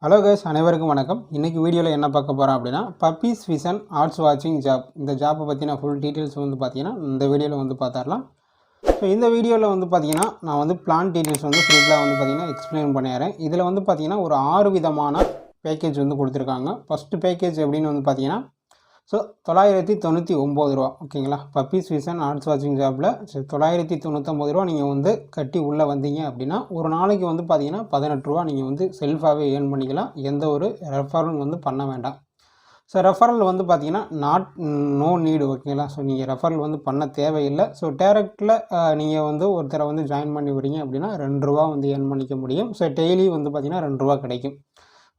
Hello guys, அனைவருக்கும் வணக்கம். இன்றைக்கி வீடியோவில் என்ன பார்க்க போகிறோம் அப்படின்னா, பப்பீஸ் விஷன் ஆர்ட்ஸ் வாட்சிங் ஜாப். இந்த ஜாப்பை பற்றின ஃபுல் டீட்டெயில்ஸ் பார்த்தீங்கன்னா இந்த வீடியோவில் பார்த்துடலாம். ஸோ இந்த வீடியோவில் பார்த்தீங்கன்னா நான் பிளான் டீட்டெயில்ஸ் ஃபுல்லாக பார்த்தீங்கன்னா எக்ஸ்பிளைன் பண்ணிடுறேன். இதில் பார்த்தீங்கன்னா ஒரு 6 விதமான பேக்கேஜ் கொடுத்துருக்காங்க. ஃபஸ்ட்டு பேக்கேஜ் எப்படின்னு பார்த்தீங்கன்னா, ஸோ 999 ரூபா. ஓகேங்களா, பப்பீஸ் விஷன் ஆர்ட்ஸ் வாட்சிங் ஜாப்பில் 999 ரூபா நீங்கள் கட்டி உள்ளே வந்தீங்க அப்படின்னா ஒரு நாளைக்கு பார்த்தீங்கன்னா 18 ரூபா நீங்கள் செல்ஃபாகவே ஏர்ன் பண்ணிக்கலாம். எந்த ஒரு ரெஃபரலும் பண்ண வேண்டாம். ஸோ ரெஃபரல் பார்த்தீங்கன்னா நோ நீடு. ஓகேங்களா, ஸோ நீங்கள் ரெஃபரல் பண்ண தேவையில்லை. ஸோ டேரெக்டில் நீங்கள் ஒருத்தரை ஜாயின் பண்ணி விடுறீங்க அப்படின்னா 2 ரூபா ஏர்ன் பண்ணிக்க முடியும். ஸோ டெய்லி பார்த்தீங்கன்னா 2 ரூபா கிடைக்கும்.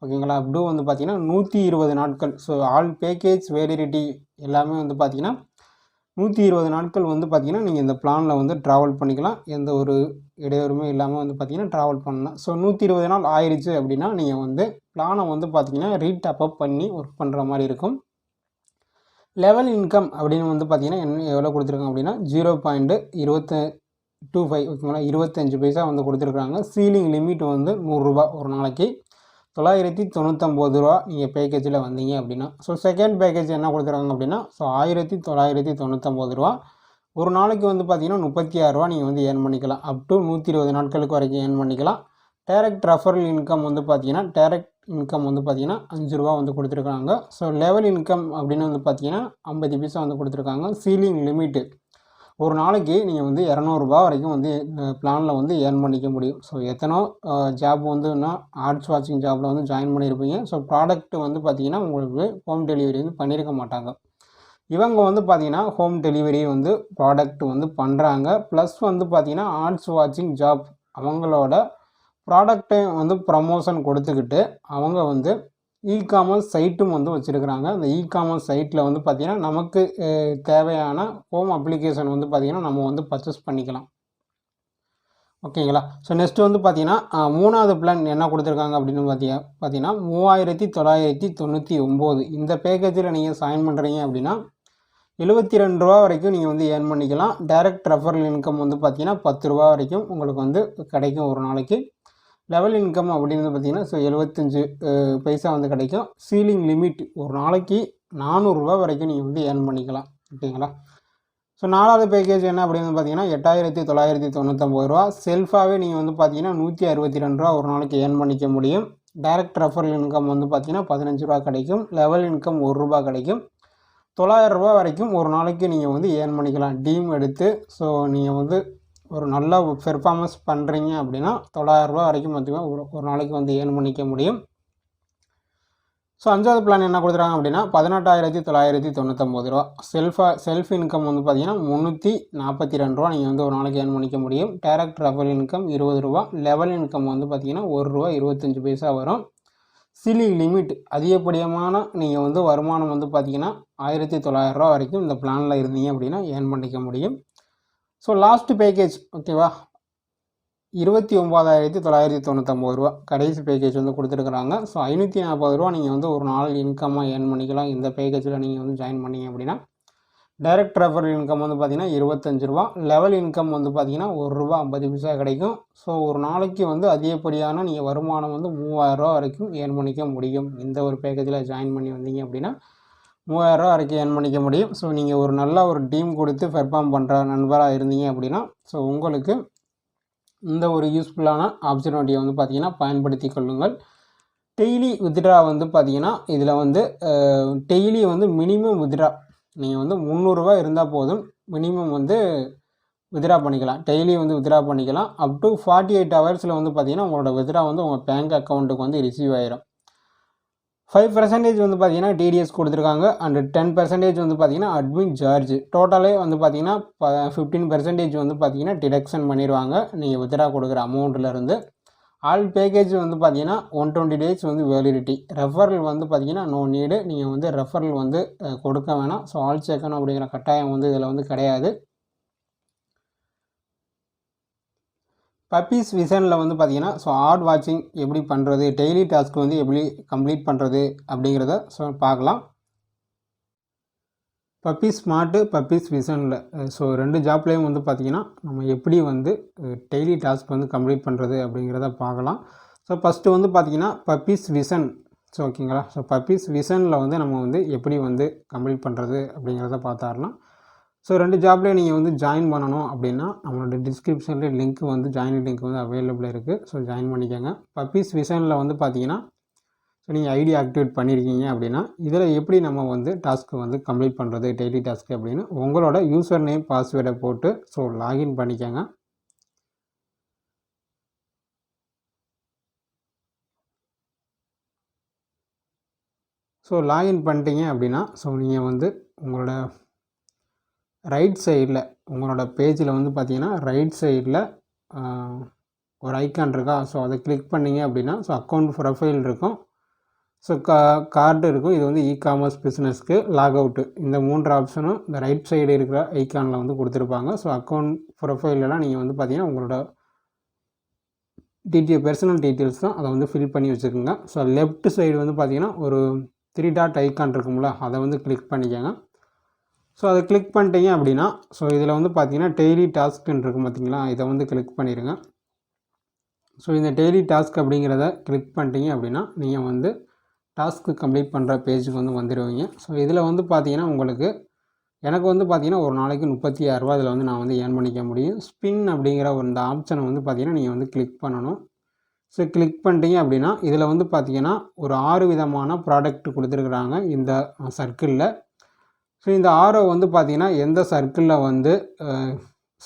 ஓகேங்களா, அப்படியும் பார்த்தீங்கன்னா 120 நாட்கள். ஸோ ஆல் பேக்கேஜ் வேலிடிட்டி எல்லாமே பார்த்தீங்கன்னா 120 நாட்கள் பார்த்தீங்கன்னா நீங்கள் இந்த பிளானில் ட்ராவல் பண்ணிக்கலாம். எந்த ஒரு இடையூறுமே இல்லாமல் பார்த்தீங்கன்னா ட்ராவல் பண்ணலாம். ஸோ 120 நாள் ஆயிடுச்சு அப்படின்னா நீங்கள் பிளானை பார்த்தீங்கன்னா ரீடாப் அப் பண்ணி ஒர்க் பண்ணுற மாதிரி இருக்கும். லெவல் இன்கம் அப்படின்னு பார்த்தீங்கன்னா என்ன எவ்வளோ கொடுத்துருக்காங்க அப்படின்னா 0.25. ஓகேங்களா, 25 பைசா கொடுத்துருக்காங்க. சீலிங் லிமிட் 100 ரூபா ஒரு நாளைக்கு. 999 ரூபா நீங்கள் பேக்கேஜில் வந்தீங்க அப்படின்னா. ஸோ செகண்ட் பேக்கேஜ் என்ன கொடுக்குறாங்க அப்படின்னா, ஸோ 1999 ரூபா ஒரு நாளைக்கு பார்த்தீங்கன்னா 36 ரூபா நீங்கள் ஏர்ன் பண்ணிக்கலாம். அப் டு 120 நாட்களுக்கு வரைக்கும் ஏர்ன் பண்ணிக்கலாம். டேரக்ட் ரெஃபரல் இன்கம் பார்த்தீங்கன்னா டேரக்ட் இன்கம் பார்த்தீங்கன்னா 5 ரூபா கொடுத்துருக்காங்க. ஸோ லெவல் இன்கம் அப்படின்னு பார்த்தீங்கன்னா 50 பைசா கொடுத்துருக்காங்க. சீலிங் லிமிட்டு ஒரு நாளைக்கு நீங்கள் 200 ரூபா வரைக்கும் பிளானில் ஏர்ன் பண்ணிக்க முடியும். ஸோ எத்தனோ ஜாப் இன்னும் ஆர்ட்ஸ் வாட்சிங் ஜாப்பில் ஜாயின் பண்ணியிருப்பீங்க. ஸோ ப்ராடக்ட் பார்த்தீங்கன்னா உங்களுக்கு ஹோம் டெலிவரி பண்ணியிருக்க மாட்டாங்க. இவங்க பார்த்தீங்கன்னா ஹோம் டெலிவரி ப்ராடக்ட் பண்ணுறாங்க. ப்ளஸ் பார்த்தீங்கன்னா ஆர்ட்ஸ் வாட்சிங் ஜாப் அவங்களோட ப்ராடக்டை ப்ரமோஷன் கொடுத்துக்கிட்டு அவங்க இ-காமர்ஸ் சைட்டும் வச்சுருக்குறாங்க. அந்த இ-காமர்ஸ் சைட்டில் பார்த்திங்கன்னா நமக்கு தேவையான ஹோம் அப்ளிகேஷன் பார்த்திங்கன்னா நம்ம பர்ச்சேஸ் பண்ணிக்கலாம். ஓகேங்களா, ஸோ நெக்ஸ்ட்டு பார்த்திங்கன்னா மூணாவது பிளான் என்ன கொடுத்துருக்காங்க அப்படின்னு பார்த்தீங்கன்னா 3999. இந்த பேக்கேஜில் நீங்கள் சைன் பண்ணுறீங்க அப்படின்னா 72 ரூபா வரைக்கும் நீங்கள் ஏர்ன் பண்ணிக்கலாம். டைரக்ட் ரெஃபரல் இன்கம் பார்த்தீங்கன்னா 10 ரூபா வரைக்கும் உங்களுக்கு கிடைக்கும் ஒரு நாளைக்கு. லெவல் இன்கம் அப்படின்னு பார்த்தீங்கன்னா ஸோ 75 பைசா கிடைக்கும். சீலிங் லிமிட் ஒரு நாளைக்கு 400 ரூபா வரைக்கும் நீங்கள் ஏர்ன் பண்ணிக்கலாம். ஓகேங்களா, ஸோ நாலாவது பேக்கேஜ் என்ன அப்படின்னு பார்த்தீங்கன்னா 8999 ரூபா. செல்ஃபாகவே நீங்கள் பார்த்தீங்கன்னா 162 ரூபா ஒரு நாளைக்கு ஏர்ன் பண்ணிக்க முடியும். டைரக்ட் ரெஃபரல் இன்கம் பார்த்தீங்கன்னா 15 ரூபா கிடைக்கும். லெவல் இன்கம் 1 ரூபா கிடைக்கும். 900 ரூபா வரைக்கும் ஒரு நாளைக்கு நீங்கள் ஏர்ன் பண்ணிக்கலாம் டீம் எடுத்து. ஸோ நீங்கள் ஒரு நல்ல பெர்ஃபார்மன்ஸ் பண்ணுறீங்க அப்படின்னா 900 ரூபா வரைக்கும் பார்த்தீங்கன்னா ஒரு நாளைக்கு ஏர்ன் பண்ணிக்க முடியும். ஸோ அஞ்சாவது பிளான் என்ன கொடுத்துறாங்க அப்படின்னா 18,999 ரூபா. செல்ஃப் இன்கம் பார்த்தீங்கன்னா 342 ரூபா நீங்கள் ஒரு நாளைக்கு ஏர்ன் பண்ணிக்க முடியும். டைரக்ட் ரெஃபரல் இன்கம் 20 ரூபா. லெவல் இன்கம் பார்த்தீங்கன்னா 1 ரூபா 25 பைசா வரும். சீலிங் லிமிட் அதிகப்படியான நீங்கள் வருமானம் பார்த்தீங்கன்னா 1900 ரூபா வரைக்கும் இந்த பிளானில் இருந்தீங்க அப்படின்னா ஏர்ன் பண்ணிக்க முடியும். ஸோ லாஸ்ட் பேக்கேஜ் ஓகேவா 29,999 ரூபா கடைசி பேக்கேஜ் கொடுத்துருக்குறாங்க. ஸோ 540 ரூபா நீங்கள் ஒரு நாள் இன்கம்மாக ஏர்ன் பண்ணிக்கலாம். இந்த பேக்கேஜில் நீங்கள் ஜாயின் பண்ணிங்க அப்படின்னா. டைரக்ட் ரெஃபரல் இன்கம் பார்த்தீங்கன்னா 25 ரூபா. லெவல் இன்கம் பார்த்தீங்கன்னா 1 ரூபா 50 பைசா கிடைக்கும். ஸோ ஒரு நாளைக்கு அதிகப்படியான நீங்கள் வருமானம் 3000 ரூபா வரைக்கும் ஏர்ன் பண்ணிக்க முடியும். இந்த ஒரு பேக்கேஜில் ஜாயின் பண்ணி வந்தீங்க அப்படின்னா 3000 ரூபா வரைக்கும் ஏர்ன் பண்ணிக்க முடியும். ஸோ நீங்கள் ஒரு நல்ல ஒரு டீம் கொடுத்து பெர்ஃபார்ம் பண்ணுற நண்பராக இருந்தீங்க அப்படின்னா ஸோ உங்களுக்கு இந்த ஒரு யூஸ்ஃபுல்லான ஆப்பர்ச்சுனிட்டியை பார்த்தீங்கன்னா பயன்படுத்தி கொள்ளுங்கள். டெய்லி வித்ட்ரா பார்த்தீங்கன்னா இதில் டெய்லி மினிமம் வித்ட்ரா நீங்கள் 300 ரூபா இருந்தால் போதும். மினிமம் வித்ட்ரா பண்ணிக்கலாம். டெய்லி வித்ட்ரா பண்ணிக்கலாம். அப் டு 48 ஹவர்ஸில் பார்த்தீங்கன்னா உங்களோட வித்ட்ரா உங்கள் பேங்க் அக்கௌண்ட்டுக்கு ரிசீவ் ஆயிரும். 5% பார்த்தீங்கன்னா டிடிஎஸ் கொடுத்துருக்காங்க. அண்ட் 10% பார்த்தீங்கன்னா அட்மின் சார்ஜ். டோட்டலே பார்த்தீங்கன்னா 15% பார்த்தீங்கன்னா டிடக்ஷன் பண்ணிடுவாங்க நீங்கள் வித்ட்ரா கொடுக்குற அமௌண்ட்டிலேருந்து. ஆல் பேக்கேஜ் பார்த்தீங்கன்னா 120 டேஸ் வேலிடிட்டி. ரெஃபரல் பார்த்தீங்கன்னா நோ நீடு. நீங்கள் ரெஃபரல் கொடுக்க வேணாம். ஸோ ஆல் சேர்க்கணும் அப்படிங்கிற கட்டாயம் இதில் கிடையாது. பப்பீஸ் விஷனில் பார்த்தீங்கன்னா ஸோ ஆர்ட் வாட்சிங் எப்படி பண்ணுறது, டெய்லி டாஸ்க் எப்படி கம்ப்ளீட் பண்ணுறது அப்படிங்கிறத பார்க்கலாம். பப்பீஸ் ஸ்மார்ட்டு, பப்பீஸ் விஷனில் ஸோ 2 ஜாப்லேயும் பார்த்தீங்கன்னா நம்ம எப்படி டெய்லி டாஸ்க் கம்ப்ளீட் பண்ணுறது அப்படிங்கிறத பார்க்கலாம். ஸோ ஃபஸ்ட்டு வந்து பார்த்திங்கன்னா பப்பீஸ் விஷன். ஸோ ஓகேங்களா. ஸோ பப்பீஸ் விஷனில் வந்து நம்ம வந்து எப்படி வந்து கம்ப்ளீட் பண்ணுறது அப்படிங்கிறத பார்த்தாரலாம். ஸோ 2 ஜாப்லேயும் நீங்கள் வந்து ஜாயின் பண்ணணும் அப்படின்னா நம்மளோட டிஸ்கிரிப்ஷனில் லிங்க் வந்து ஜாயினிங் லிங்க் வந்து அவைலபிள் இருக்குது. ஸோ ஜாயின் பண்ணிக்கோங்க. பப்பீஸ் விஷனில் வந்து பார்த்தீங்கன்னா ஸோ நீங்கள் ஐடி ஆக்டிவேட் பண்ணியிருக்கீங்க அப்படின்னா இதில் எப்படி நம்ம வந்து டாஸ்க்கு வந்து கம்ப்ளீட் பண்ணுறது டெய்லி டாஸ்க்கு அப்படின்னு உங்களோட யூசர் நேம் பாஸ்வேர்டை போட்டு ஸோ லாகின் பண்ணிக்கோங்க. ஸோ லாகின் பண்ணிட்டீங்க அப்படின்னா ஸோ நீங்கள் வந்து உங்களோட ரைட் சைடில் உங்களோட பேஜில் வந்து பார்த்தீங்கன்னா ரைட் சைடில் ஒரு ஐக்கான் இருக்கா. ஸோ அதை கிளிக் பண்ணிங்க அப்படின்னா ஸோ அக்கௌண்ட் ப்ரொஃபைல் இருக்கும். ஸோ கார்டு இருக்கும். இது வந்து இ-காமர்ஸ் பிஸ்னஸ்க்கு லாக் அவுட்டு இந்த 3 ஆப்ஷனும் இந்த ரைட் சைடு இருக்கிற ஐக்கானில் வந்து கொடுத்துருப்பாங்க. ஸோ அக்கௌண்ட் ப்ரொஃபைலெலாம் நீங்கள் வந்து பார்த்தீங்கன்னா உங்களோட பர்சனல் டீட்டெயில்ஸ் தான் அதை வந்து ஃபில் பண்ணி வச்சுக்கோங்க. ஸோ லெஃப்ட் சைடு வந்து பார்த்தீங்கன்னா ஒரு 3 டாட் ஐக்கான் இருக்கும்ல அதை வந்து கிளிக் பண்ணிக்கோங்க. ஸோ அதை கிளிக் பண்ணிட்டீங்க அப்படின்னா ஸோ இதில் வந்து பார்த்தீங்கன்னா டெய்லி டாஸ்க்குன்னு இருக்கும் பார்த்தீங்களா, இதை வந்து கிளிக் பண்ணிடுங்க. ஸோ இந்த டெய்லி டாஸ்க் அப்படிங்கிறத கிளிக் பண்ணிட்டீங்க அப்படின்னா நீங்கள் வந்து டாஸ்க்கு கம்ப்ளீட் பண்ணுற பேஜுக்கு வந்து வந்துடுவீங்க. ஸோ இதில் வந்து பார்த்தீங்கன்னா உங்களுக்கு எனக்கு வந்து பார்த்தீங்கன்னா ஒரு நாளைக்கு 36 ரூபா இதில் வந்து நான் வந்து ஏர்ன் பண்ணிக்க முடியும். ஸ்பின் அப்படிங்கிற ஒரு இந்த ஆப்ஷனை வந்து பார்த்தீங்கன்னா நீங்கள் வந்து கிளிக் பண்ணணும். ஸோ கிளிக் பண்ணிட்டீங்க அப்படின்னா இதில் வந்து பார்த்தீங்கன்னா ஒரு 6 விதமான ப்ராடக்ட் கொடுத்துருக்குறாங்க இந்த சர்க்கிளில். ஸோ இந்த ஆரோ வந்து பார்த்திங்கன்னா எந்த சர்க்கிளில் வந்து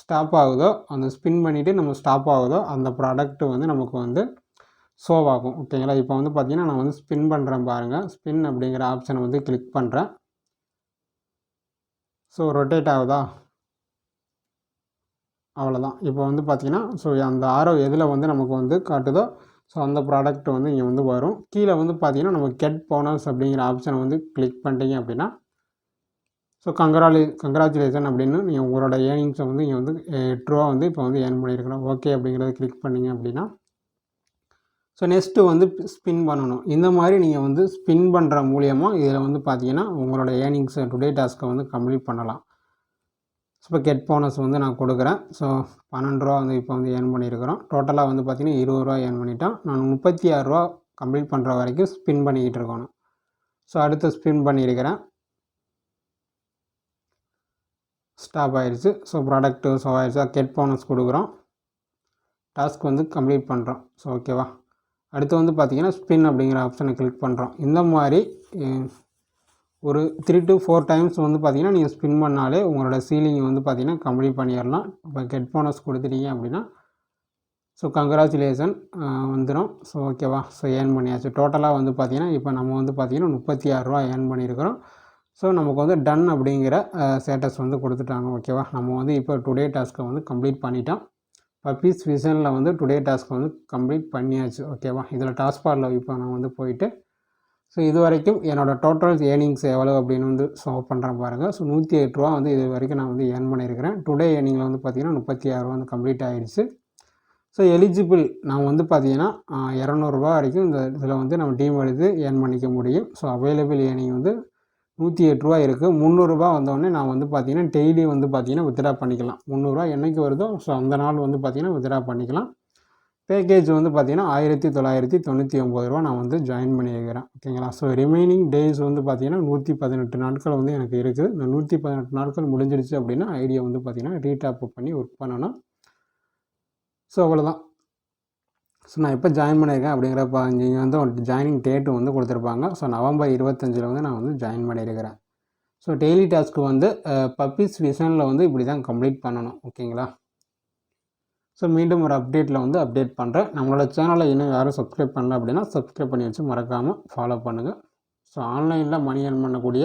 ஸ்டாப் ஆகுதோ அந்த ஸ்பின் பண்ணிவிட்டு நம்ம ஸ்டாப் ஆகுதோ அந்த ப்ராடக்ட்டு வந்து நமக்கு வந்து ஷோவ் ஆகும். ஓகேங்களா. இப்போ வந்து பார்த்திங்கன்னா நான் வந்து ஸ்பின் பண்ணுறேன் பாருங்கள். ஸ்பின் அப்படிங்கிற ஆப்ஷனை வந்து கிளிக் பண்ணுறேன். ஸோ ரொட்டேட் ஆகுதா, அவ்வளோதான். இப்போ வந்து பார்த்திங்கன்னா ஸோ அந்த ஆரோ எதில் வந்து நமக்கு வந்து காட்டுதோ ஸோ அந்த ப்ராடக்ட் வந்து இங்கே வந்து வரும். கீழே வந்து பார்த்திங்கன்னா நம்ம கெட் போனஸ் அப்படிங்கிற ஆப்ஷனை வந்து கிளிக் பண்ணிட்டீங்க அப்படின்னா ஸோ கங்க்ராச்சுலேஷன் அப்படின்னு நீங்கள் உங்களோட ஏர்னிங்ஸை வந்து இங்கே வந்து 8 ரூபா வந்து இப்போ வந்து ஏர்ன் பண்ணியிருக்கிறோம். ஓகே அப்படிங்கிறத கிளிக் பண்ணிங்க அப்படின்னா ஸோ நெக்ஸ்ட்டு வந்து ஸ்பின் பண்ணணும். இந்த மாதிரி நீங்கள் வந்து ஸ்பின் பண்ணுற மூலியமாக இதில் வந்து பார்த்தீங்கன்னா உங்களோட ஏர்னிங்ஸை டுடே டாஸ்க்கை வந்து கம்ப்ளீட் பண்ணலாம். ஸோ இப்போ கெட் போனஸ் வந்து நான் கொடுக்குறேன். ஸோ 12 ரூபா வந்து இப்போ வந்து ஏர்ன் பண்ணியிருக்கிறோம். டோட்டலாக வந்து பார்த்திங்கன்னா 20 ரூபா ஏர்ன் பண்ணிட்டோம். நான் 36 ரூபா கம்ப்ளீட் பண்ணுற வரைக்கும் ஸ்பின் பண்ணிக்கிட்டு இருக்கணும். ஸோ அடுத்து ஸ்பின் பண்ணியிருக்கிறேன். ஸ்டாப் ஆகிடுச்சு. ஸோ ப்ராடக்ட்டு ஷோ ஆகிடுச்சு. கெட் போனஸ் கொடுக்குறோம். டாஸ்க் வந்து கம்ப்ளீட் பண்ணுறோம். ஸோ ஓகேவா. அடுத்து வந்து பார்த்திங்கன்னா ஸ்பின் அப்படிங்கிற ஆப்ஷனை கிளிக் பண்ணுறோம். இந்த மாதிரி ஒரு 3 to 4 டைம்ஸ் வந்து பார்த்திங்கன்னா நீங்கள் ஸ்பின் பண்ணாலே உங்களோட சீலிங்கை வந்து பார்த்திங்கன்னா கம்ப்ளீட் பண்ணிடலாம். இப்போ கெட் போனஸ் கொடுத்துட்டீங்க அப்படின்னா ஸோ கங்க்ராச்சுலேஷன் வந்துடும். ஸோ ஓகேவா. ஸோ ஏர்ன் பண்ணியாச்சு. டோட்டலாக வந்து பார்த்திங்கன்னா இப்போ நம்ம வந்து பார்த்திங்கன்னா 36 ரூபா ஏர்ன் பண்ணியிருக்கிறோம். ஸோ நமக்கு வந்து டன் அப்படிங்கிற ஸ்டேட்டஸ் வந்து கொடுத்துட்டாங்க. ஓகேவா. நம்ம வந்து இப்போ டுடே டாஸ்க்கை வந்து கம்ப்ளீட் பண்ணிட்டோம். பப்பீஸ் விஷனில் வந்து டுடே டாஸ்க்கை வந்து கம்ப்ளீட் பண்ணியாச்சு. ஓகேவா. இதில் டாஸ்க் பார்ல இப்போ நான் வந்து போயிட்டு ஸோ இது வரைக்கும் என்னோடய டோட்டல் ஏர்னிங்ஸ் எவ்வளோ அப்படின்னு வந்து ஷோ பண்ணுறேன் பாருங்கள். ஸோ 108 ரூபா வந்து இது வரைக்கும் நான் வந்து ஏர்ன் பண்ணியிருக்கிறேன். டுடே ஏர்னிங்கில் வந்து பார்த்திங்கன்னா 36 ரூபா வந்து கம்ப்ளீட் ஆகிடுச்சு. ஸோ எலிஜிபிள் நான் வந்து பார்த்திங்கன்னா 200 ரூபா வரைக்கும் இந்த இதில் வந்து நம்ம டீம் எடுத்து ஏர்ன் பண்ணிக்க முடியும். ஸோ அவைலபிள் ஏர்னிங் வந்து 108 ரூபா இருக்குது. 300 ரூபா வந்தோடனே நான் வந்து பார்த்திங்கன்னா டெய்லி வந்து பார்த்திங்கன்னா வித்ட்ரா பண்ணிக்கலாம். 300 ரூபா என்றைக்கு வருதோ ஸோ அந்த நாள் வந்து பார்த்திங்கன்னா வித்ட்ரா பண்ணிக்கலாம். பேக்கேஜ் வந்து பார்த்திங்கன்னா 1999 ரூபா நான் வந்து ஜாயின் பண்ணியிருக்கிறேன். ஓகேங்களா. ஸோ ரிமைனிங் டேஸ் வந்து பார்த்திங்கன்னா 118 நாட்கள் வந்து எனக்கு இருக்குது. இந்த 118 நாட்கள் முடிஞ்சிடுச்சு அப்படின்னா ஐடியா வந்து பார்த்திங்கன்னா ரீடாப் பண்ணி ஒர்க் பண்ணணும். ஸோ அவ்வளோதான். ஸோ நான் எப்போ ஜாயின் பண்ணியிருக்கேன் அப்படிங்கிறப்ப இங்கே வந்து ஜாயினிங் டேட்டு வந்து கொடுத்துருப்பாங்க. ஸோ நவம்பர் 25 வந்து நான் வந்து ஜாயின் பண்ணியிருக்கிறேன். ஸோ டெய்லி டாஸ்க்கு வந்து பப்பீஸ் விஷனில் வந்து இப்படி தான் கம்ப்ளீட் பண்ணணும். ஓகேங்களா. ஸோ மீண்டும் ஒரு அப்டேட்டில் வந்து அப்டேட் பண்ணுறேன். நம்மளோட சேனலை இன்னும் யாரும் சப்ஸ்கிரைப் பண்ணல அப்படின்னா சப்ஸ்கிரைப் பண்ணி வச்சு மறக்காமல் ஃபாலோ பண்ணுங்கள். ஸோ ஆன்லைனில் மணி ஏர்ன் பண்ணக்கூடிய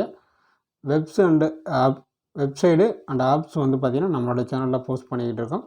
வெப்சைடு அண்ட் ஆப்ஸ் வந்து பார்த்திங்கன்னா நம்மளோட சேனலில் போஸ்ட் பண்ணிக்கிட்டு இருக்கோம்.